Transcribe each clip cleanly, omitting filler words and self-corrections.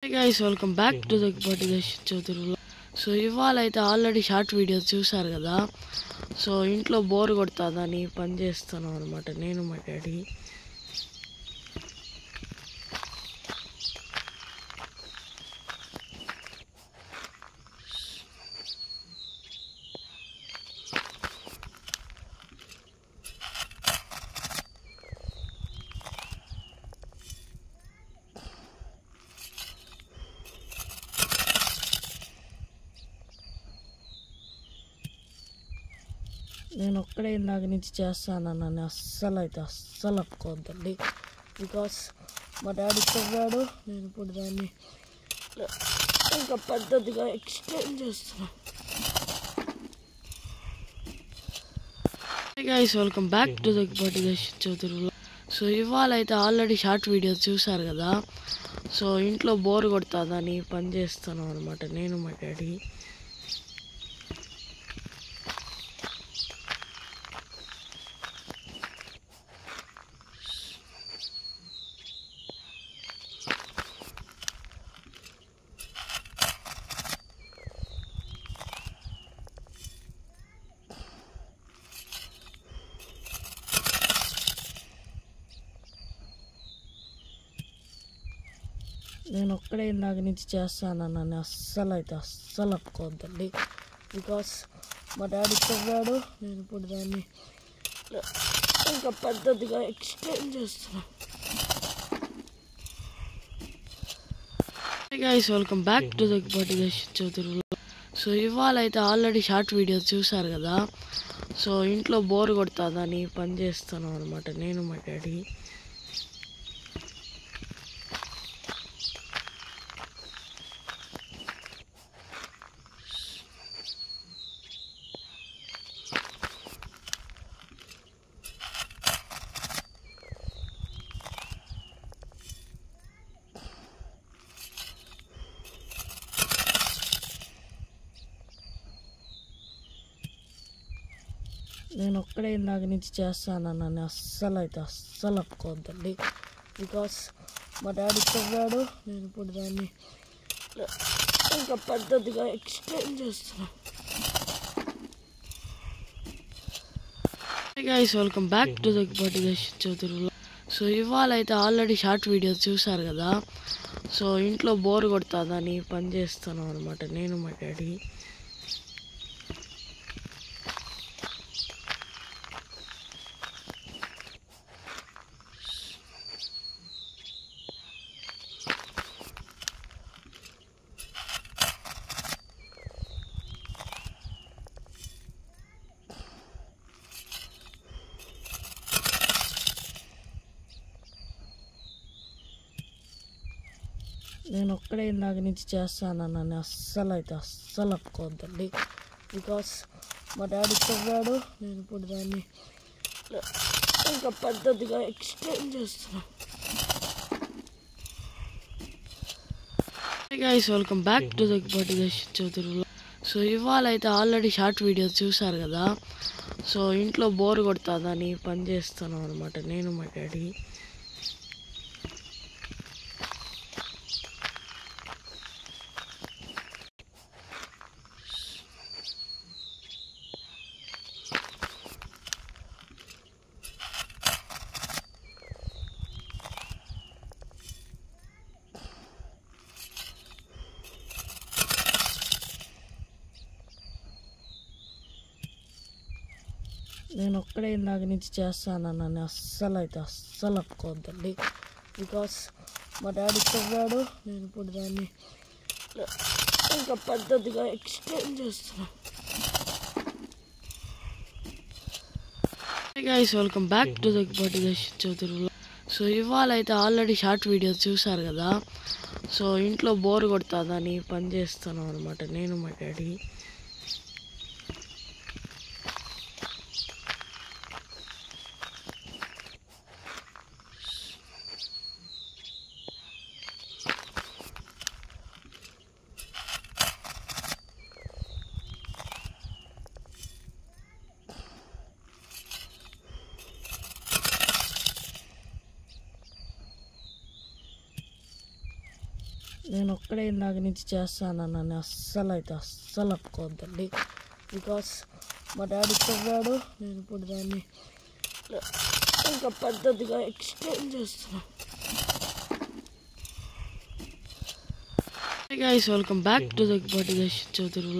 Hey guys, welcome back to the Chowdhury. So ఇవాళ అయితే already short videos చూసారు కదా. సో ఇంట్లో బోర్ కొడుతుందని పని చేస్తాను అనమాట నేను మా డాడీ. నేను ఒక్కడే ఇందాక నుంచి చేస్తానని అస్సలు ఒప్పుకోవద్దండి. బికాస్ మా డాడీ చదివాడు, నేను ఇప్పుడు దాన్ని ఇంకా పద్ధతిగా ఎక్స్టెండ్ చేస్తున్నాను. Hey guys, welcome back to the Chowdhury. So ఇవాళ అయితే ఆల్రెడీ షార్ట్ వీడియోస్ చూసారు కదా. సో ఇంట్లో బోర్ కొడుతుందని పని చేస్తాను అనమాట నేను మా డాడీ. నేను ఒక్కడే ఇందాక నుంచి చేస్తానని అస్సలు ఒప్పుకోవద్దండి. బికాస్ మా డాడీ చదివాడు, నేను ఇప్పుడు దాన్ని ఇంకా పద్ధతిగా ఎక్స్టెండ్ చేస్తున్నాను. Hey guys, welcome back to the Chowdhury. So ఇవాళ అయితే ఆల్రెడీ షార్ట్ వీడియోస్ చూసారు కదా. సో ఇంట్లో బోర్ కొడుతుందని పని చేస్తాను అనమాట నేను మా డాడీ. నేను ఒక్కడే ఇందాక నుంచి చేస్తానని అస్సలు ఒప్పుకోవద్దండి. బికాస్ మా డాడీ చదివాడు, నేను ఇప్పుడు దాన్ని ఇంకా పద్ధతిగా ఎక్స్టెండ్ చేస్తున్నాను. Hey guys, welcome back to the Chowdhury. So ఇవాళ అయితే ఆల్రెడీ షార్ట్ వీడియోస్ చూసారు కదా. సో ఇంట్లో బోర్ కొడుతుందని పని చేస్తాను అనమాట నేను మా డాడీ. నేను ఒక్కడే ఇందాక నుంచి చేస్తానని అస్సలు ఒప్పుకోవద్దండి. బికాస్ మా డాడీ చదివాడు, నేను ఇప్పుడు దాన్ని ఇంకా పద్ధతిగా ఎక్స్టెండ్ చేస్తున్నాను. Hey guys, welcome back to the Chowdhury. So ఇవాళ అయితే ఆల్రెడీ షార్ట్ వీడియోస్ చూసారు కదా. సో ఇంట్లో బోర్ కొడుతుందని పని చేస్తాను అనమాట నేను మా డాడీ. నేను ఒక్కడే ఇందాక నుంచి చేస్తానని అస్సలు ఒప్పుకోవద్దండి. బికాస్ మా డాడీ చదివాడు, నేను ఇప్పుడు దాన్ని ఇంకా పద్ధతిగా ఎక్స్టెండ్ చేస్తున్నాను. Hey guys, welcome back to the Chowdhury. So ఇవాళ అయితే ఆల్రెడీ షార్ట్ వీడియోస్ చూసారు కదా. సో ఇంట్లో బోర్ కొడుతుందని పని చేస్తాను అనమాట నేను మా డాడీ. నేను ఒక్కడే ఇందాక నుంచి చేస్తానని అస్సలు ఒప్పుకోవద్దండి. బికాస్ మా డాడీ చెప్పాడు, నేను ఇప్పుడు దాన్ని ఇంకా పద్ధతిగా ఎక్స్ప్లెయిన్ చేస్తున్నాను. Hey guys, welcome back to Daggubati Darshit Chowdary.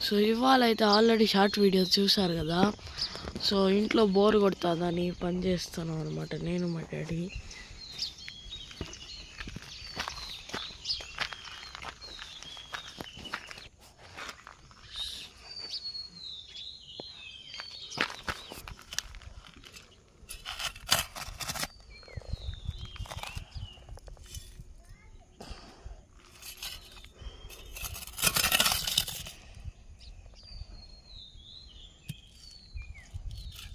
So ఇవాళ అయితే ఆల్రెడీ షార్ట్ వీడియో చూసారు కదా. సో ఇంట్లో బోర్ కొడుతుందని పని చేస్తాను అనమాట నేను మా డాడీ.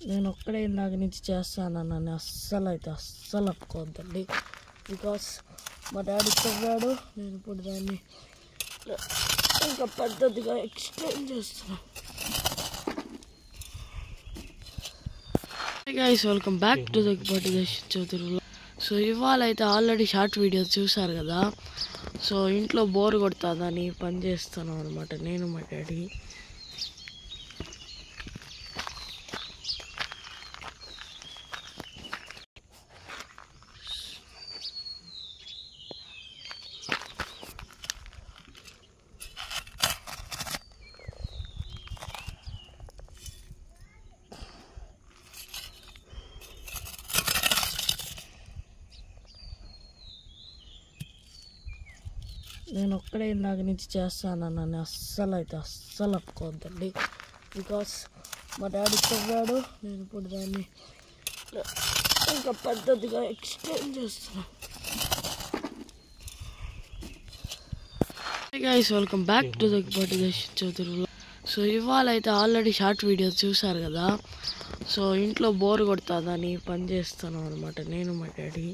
నేను ఒక్కడే ఇందాక నుంచి చేస్తానని అస్సలు ఒప్పుకోవద్దండి. బికాస్ మా డాడీ చెప్పాడు, నేను ఇప్పుడు దాన్ని ఇంకా పద్ధతిగా ఎక్స్ప్లెయిన్ చేస్తున్నాను. Hey guys, welcome back to Daggubati Darshit Chowdary. So ఇవాళ అయితే ఆల్రెడీ షార్ట్ వీడియో చూసారు కదా. సో ఇంట్లో బోర్ కొడుతుందని పని చేస్తాను అనమాట నేను మా డాడీ. నేను ఒక్కడే ఇందాక నుంచి చేస్తానని అస్సలు ఒప్పుకోవద్దండి. బికాస్ మా డాడీ చెప్పాడు, నేను ఇప్పుడు దాన్ని ఇంకా పద్ధతిగా ఎక్స్ప్లెయిన్ చేస్తున్నాను. Hey guys, welcome back to Daggubati Darshit Chowdary. So ఇవాళ అయితే ఆల్రెడీ షార్ట్ వీడియో చూసారు కదా. సో ఇంట్లో బోర్ కొడుతుందని పని చేస్తాను అనమాట నేను మా డాడీ.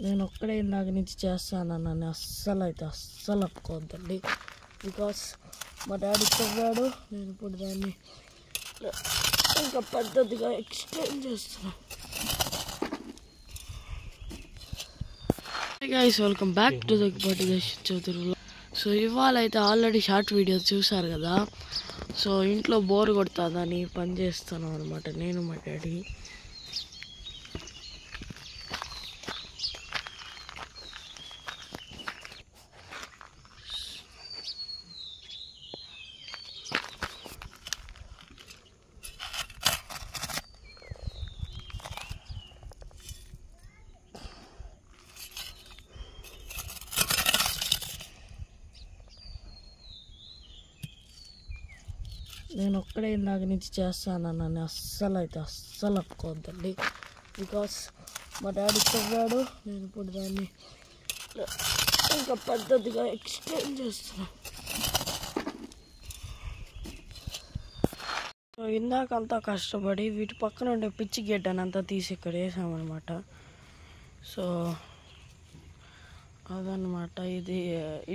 నేను ఒక్కడే ఇందాక నుంచి చేస్తానని అస్సలు ఒప్పుకోవద్దండి. బికాస్ మా డాడీ చెప్పాడు, నేను ఇప్పుడు దాన్ని ఇంకా పద్ధతిగా ఎక్స్ప్లెయిన్ చేస్తున్నాను. Hey guys, welcome back to Daggubati Darshit Chowdary. So ఇవాళ అయితే ఆల్రెడీ షార్ట్ వీడియో చూసారు కదా. సో ఇంట్లో బోర్ కొడుతుందని పని చేస్తాను అనమాట నేను మా డాడీ. నేను ఒక్కడే ఇందాక నుంచి చేస్తానని అస్సలు ఒప్పుకోవద్దండి. బికాస్ మా డాడీ చెప్పాడు, నేను ఇప్పుడు దాన్ని ఇంకా పద్ధతిగా ఎక్స్ప్లెయిన్ చేస్తున్నాను. సో ఇందాకంతా కష్టపడి వీటి పక్కన ఉండే పిచ్చి గడ్డనంతా తీసి ఇక్కడ వేసామన్నమాట. సో అదనమాట, ఇది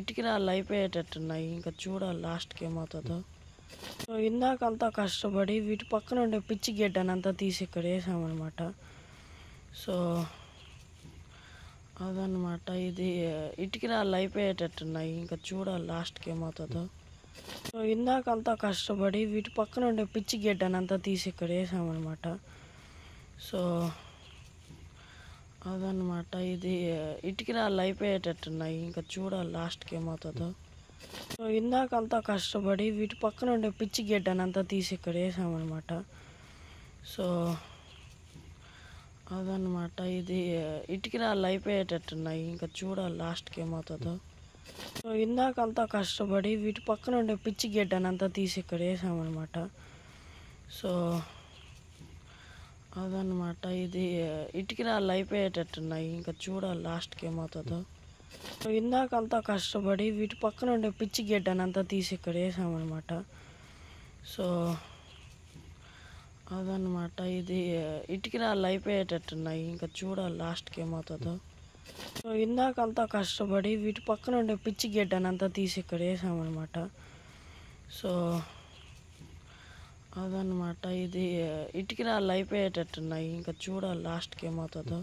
ఇటుకరాళ్ళు అయిపోయేటట్టున్నాయి, ఇంకా చూడాలి లాస్ట్కి ఏమవుతుందో. సో ఇందాకంతా కష్టపడి వీటి పక్కన ఉండే పిచ్చి గడ్డనంతా తీసి ఇక్కడ వేసామన్నమాట. సో అదనమాట, ఇది ఇటుకరాళ్ళు అయిపోయేటట్టున్నాయి, ఇంకా చూడాలి లాస్ట్కి ఏమవుతుందో. సో ఇందాకంతా కష్టపడి వీటి పక్కన ఉండే పిచ్చి గడ్డనంతా తీసి ఇక్కడ వేసామన్నమాట. సో అదనమాట, ఇది ఇటుకరాళ్ళు అయిపోయేటట్టున్నాయి, ఇంకా చూడాలి లాస్ట్కి ఏమవుతుందో. సో ఇందాకంతా కష్టపడి వీటి పక్కన ఉండే పిచ్చి గడ్డనంతా తీసి ఇక్కడ వేసామన్నమాట. సో అదనమాట, ఇది ఇటుకరాళ్ళు అయిపోయేటట్టున్నాయి, ఇంకా చూడాలి లాస్ట్కి ఏమవుతుందో. సో ఇందాకంతా కష్టపడి వీటి పక్కన ఉండే పిచ్చి గడ్డనంతా తీసి ఇక్కడ వేసామన్నమాట. సో అదనమాట, ఇది ఇటుకరాళ్ళు అయిపోయేటట్టున్నాయి, ఇంకా చూడాలి లాస్ట్కి ఏమవుతుందో. సో ఇందాకంతా కష్టపడి వీటి పక్కన ఉండే పిచ్చి గడ్డనంతా తీసి ఇక్కడ వేసామన్నమాట. సో అదనమాట. ఇది ఇటుకి రాళ్ళు అయిపోయేటట్టున్నాయి, ఇంకా చూడాలి లాస్ట్కి ఏమవుతుందో. సో ఇందాకంతా కష్టపడి వీటి పక్కన ఉండే పిచ్చి గడ్డనంతా తీసి ఇక్కడ వేసామన్నమాట. సో అదనమాట. ఇది ఇటుకి రాళ్ళు అయిపోయేటట్టున్నాయి, ఇంకా చూడాలి లాస్ట్కి ఏమవుతుందో.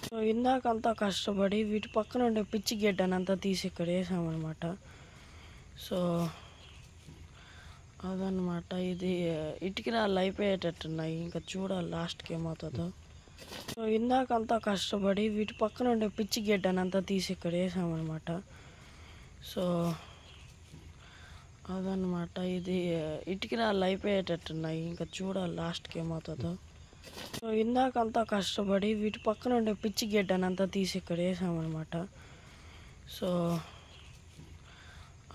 సో ఇందాకంతా కష్టపడి వీటి పక్కన ఉండే పిచ్చి గడ్డనంతా తీసి ఇక్కడ వేసామన్నమాట. సో అదనమాట. ఇది ఇటుకి రాళ్ళు అయిపోయేటట్టున్నాయి, ఇంకా చూడాలి లాస్ట్కి ఏమవుతుందో. సో ఇందాకంతా కష్టపడి వీటి పక్కన ఉండే పిచ్చి గడ్డనంతా తీసి ఇక్కడ వేసామన్నమాట. సో అదనమాట. ఇది ఇటుకి రాళ్ళు అయిపోయేటట్టున్నాయి, ఇంకా చూడాలి లాస్ట్కి ఏమవుతుందో. సో ఇందాకంతా కష్టపడి వీటి పక్కన ఉండే పిచ్చి గడ్డనంతా తీసి ఇక్కడ వేసామన్నమాట. సో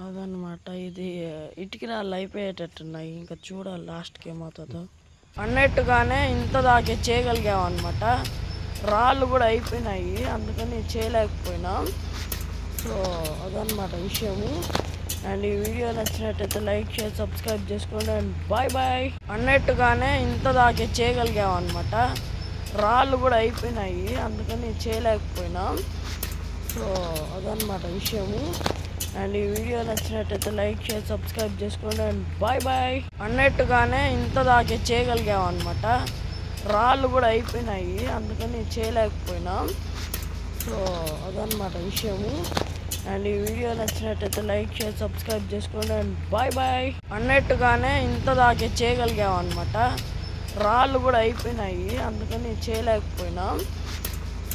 అదనమాట. ఇది ఇటుకి రాళ్ళు అయిపోయేటట్టున్నాయి, ఇంకా చూడాలి లాస్ట్కి ఏమవుతుందో. అన్నట్టుగానే ఇంత దాకే చేయగలిగామన్నమాట. రాళ్ళు కూడా అయిపోయినాయి, అందుకని చేయలేకపోయినాం. సో అదనమాట విషయము. అండ్ ఈ వీడియో నచ్చినట్టయితే లైక్ షేర్ సబ్స్క్రైబ్ చేసుకోండి అండ్ బాయ్ బాయ్. అన్నట్టుగానే ఇంత దాకే చేయగలిగామన్నమాట. రాళ్ళు కూడా అయిపోయినాయి, అందుకని చేయలేకపోయినాం. సో అదనమాట విషయము. అండ్ ఈ వీడియో నచ్చినట్టయితే లైక్ షేర్ సబ్స్క్రైబ్ చేసుకోండి అండ్ బాయ్ బాయ్. అన్నట్టుగానే ఇంత దాకే చేయగలిగామన్నమాట. రాళ్ళు కూడా అయిపోయినాయి, అందుకని చేయలేకపోయినాం. సో అదనమాట విషయము. అండ్ ఈ వీడియో నచ్చినట్టయితే లైక్ షేర్ సబ్స్క్రైబ్ చేసుకోండి అండ్ బాయ్ బాయ్. అన్నట్టుగానే ఇంత దాకే చేయగలిగామన్నమాట. రాళ్ళు కూడా అయిపోయినాయి, అందుకని చేయలేకపోయినాం.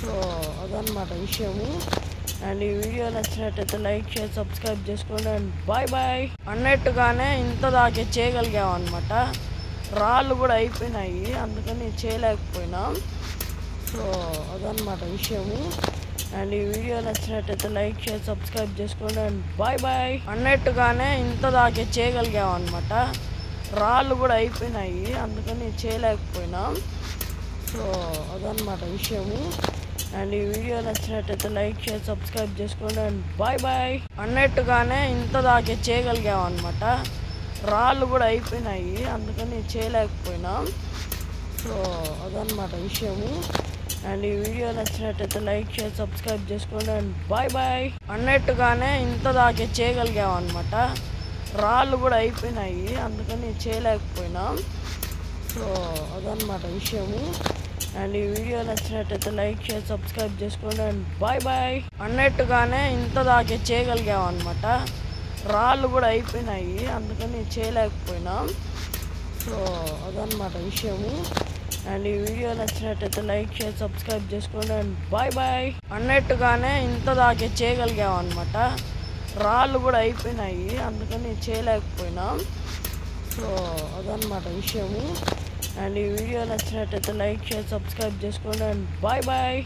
సో అదనమాట విషయము. అండ్ ఈ వీడియో నచ్చినట్టయితే లైక్ షేర్ సబ్స్క్రైబ్ చేసుకోండి అండ్ బాయ్ బాయ్. అన్నట్టుగానే ఇంత దాకే చేయగలిగామన్నమాట. రాళ్ళు కూడా అయిపోయినాయి, అందుకని చేయలేకపోయినాం. సో అదనమాట విషయము. అండ్ ఈ వీడియో నచ్చినట్టయితే లైక్ షేర్ సబ్స్క్రైబ్ చేసుకోండి అండ్ బాయ్ బాయ్. అన్నట్టుగానే ఇంత దాకే చేయగలిగామన్నమాట. రాళ్ళు కూడా అయిపోయినాయి, అందుకని చేయలేకపోయినాం. సో అదనమాట విషయము. అండ్ ఈ వీడియో నచ్చినట్టయితే లైక్ షేర్ సబ్స్క్రైబ్ చేసుకోండి అండ్ బాయ్ బాయ్. అన్నట్టుగానే ఇంత దాకే చేయగలిగామన్నమాట. రాళ్ళు కూడా అయిపోయినాయి, అందుకని చేయలేకపోయినాం. సో అదనమాట విషయము. అండ్ ఈ వీడియో నచ్చినట్టయితే లైక్ షేర్ సబ్స్క్రైబ్ చేసుకోండి అండ్ బాయ్ బాయ్. అన్నట్టుగానే ఇంత దాకే చేయగలిగామన్నమాట. రాళ్ళు కూడా అయిపోయినాయి, అందుకని చేయలేకపోయినాం. సో అదనమాట విషయము. అండ్ ఈ వీడియో నచ్చినట్టయితే లైక్ షేర్ సబ్స్క్రైబ్ చేసుకోండి అండ్ బాయ్ బాయ్. అన్నట్టుగానే ఇంత దాకే చేయగలిగామన్నమాట. రాళ్ళు కూడా అయిపోయినాయి, అందుకని చేయలేకపోయినాం. సో అదనమాట విషయము. అండ్ ఈ వీడియో నచ్చినట్టయితే లైక్ షేర్ సబ్స్క్రైబ్ చేసుకోండి అండ్ బాయ్ బాయ్. అన్నట్టుగానే ఇంత దాకే చేయగలిగామన్నమాట. రాళ్ళు కూడా అయిపోయినాయి, అందుకని చేయలేకపోయినాం. సో అదనమాట విషయము. అండ్ ఈ వీడియో నచ్చినట్టయితే లైక్ షేర్ సబ్స్క్రైబ్ చేసుకోండి అండ్ బాయ్ బాయ్.